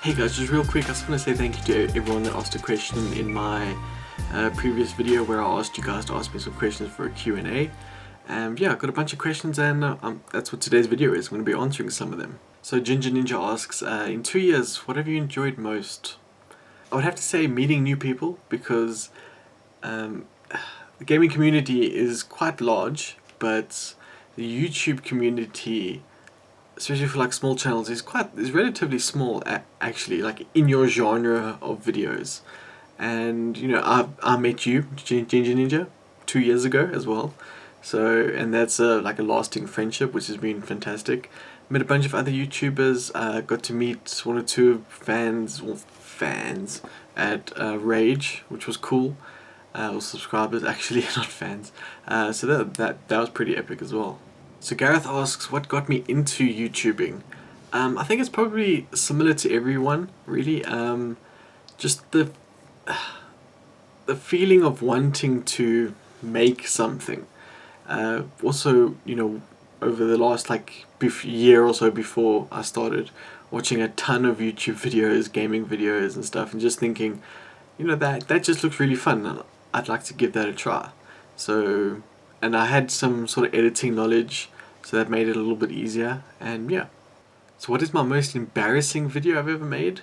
Hey guys, just real quick, I just want to say thank you to everyone that asked a question in my previous video where I asked you guys to ask me some questions for a Q&A. Yeah, I got a bunch of questions and that's what today's video is. I'm going to be answering some of them. So Ginger Ninja asks, in 2 years, what have you enjoyed most? I would have to say meeting new people because the gaming community is quite large, but the YouTube community, especially for like small channels, is relatively small actually, like in your genre of videos. And you know, I met you, Ginger Ninja, 2 years ago as well. So, and that's like a lasting friendship, which has been fantastic. Met a bunch of other YouTubers. Got to meet one or two fans at Rage, which was cool. Or subscribers actually, not fans. So that was pretty epic as well. So Gareth asks, what got me into YouTubing? I think it's probably similar to everyone, really. Just the feeling of wanting to make something. Also, you know, over the last like year or so before I started watching a ton of YouTube videos, gaming videos and stuff, and just thinking, you know, that just looks really fun and I'd like to give that a try. So, and I had some sort of editing knowledge, so that made it a little bit easier. And yeah. So what is my most embarrassing video I've ever made?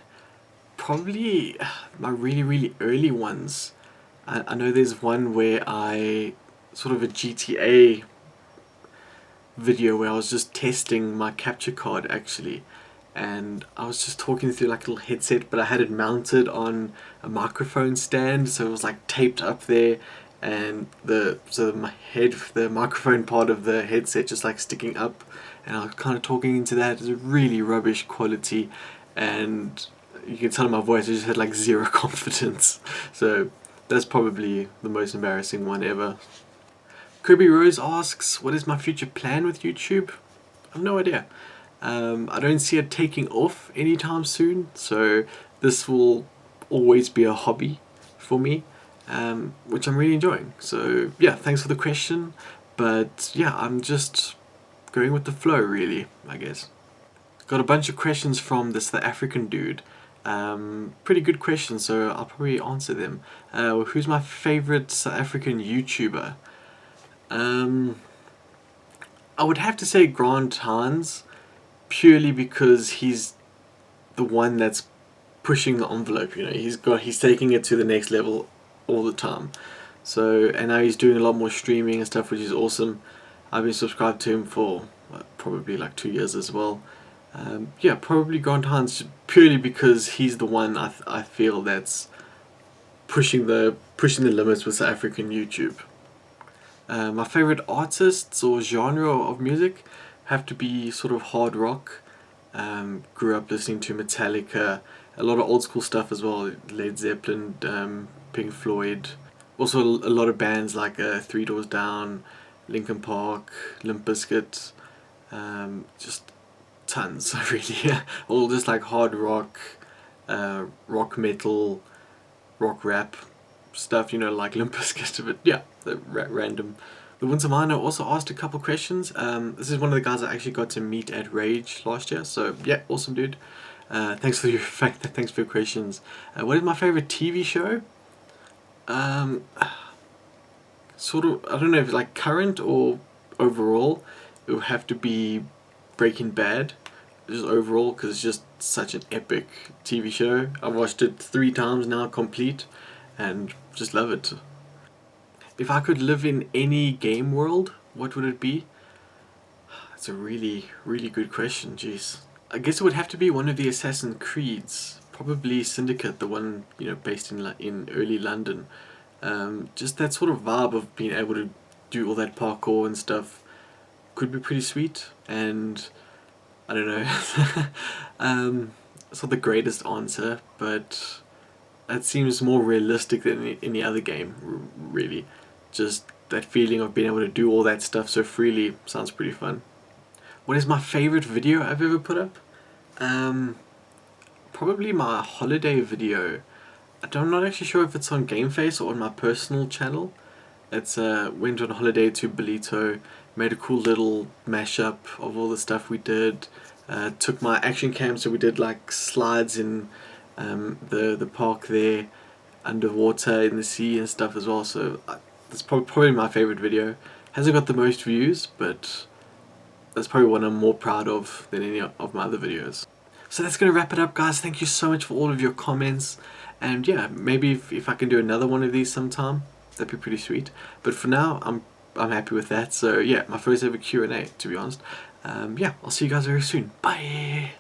Probably my really early ones. I know there's one where I sort of a GTA video where I was just testing my capture card actually, and I was just talking through like a little headset, but I had it mounted on a microphone stand, so it was like taped up there, and the microphone part of the headset just like sticking up, and I was kind of talking into that. It's a really rubbish quality, and you can tell in my voice I just had like zero confidence. So that's probably the most embarrassing one ever. Kirby Rose asks, what is my future plan with YouTube? I have no idea. I don't see it taking off anytime soon, so this will always be a hobby for me, which I'm really enjoying. So yeah, thanks for the question, but yeah, I'm just going with the flow really, I guess. Got a bunch of questions from this the African dude. Pretty good questions, so I'll probably answer them. Who's my favorite South African YouTuber? I would have to say Grant Hans, purely because he's the one that's pushing the envelope. You know, he's taking it to the next level all the time. So, and now he's doing a lot more streaming and stuff, which is awesome. I've been subscribed to him for probably like 2 years as well. Yeah, probably Grant Hans, purely because he's the one I feel that's pushing the limits with South African YouTube. My favorite artists or genre of music have to be sort of hard rock. Grew up listening to Metallica, a lot of old school stuff as well, Led Zeppelin, Pink Floyd. Also a lot of bands like Three Doors Down, Linkin Park, Limp Bizkit, just tons really. All just like hard rock, rock metal, rock rap stuff, you know, like Limp Bizkit, but yeah, random. The Winter Miner also asked a couple questions. This is one of the guys I actually got to meet at Rage last year, so yeah, awesome dude. Thanks for your questions. What is my favorite TV show? Sort of, I don't know if like current or overall. It would have to be Breaking Bad, just overall, because it's just such an epic TV show. I've watched it 3 times now, complete, and just love it. If I could live in any game world, what would it be? That's a really good question, jeez. I guess it would have to be one of the Assassin's Creeds. Probably Syndicate, the one, you know, based in early London. Just that sort of vibe of being able to do all that parkour and stuff could be pretty sweet, and I don't know. It's not the greatest answer, but that seems more realistic than any other game, really. Just that feeling of being able to do all that stuff so freely sounds pretty fun. What is my favorite video I've ever put up? Probably my holiday video. I'm not actually sure if it's on GameFace or on my personal channel. It's went on holiday to Belito, made a cool little mashup of all the stuff we did. took my action cam, so we did like slides in the park there, underwater in the sea and stuff as well. So that's probably my favorite video. Hasn't got the most views, but that's probably one I'm more proud of than any of my other videos. So that's going to wrap it up, guys. Thank you so much for all of your comments, and yeah, maybe if I can do another one of these sometime, that'd be pretty sweet. But for now, I'm happy with that. So yeah, my first ever Q&A, to be honest. Yeah, I'll see you guys very soon. Bye.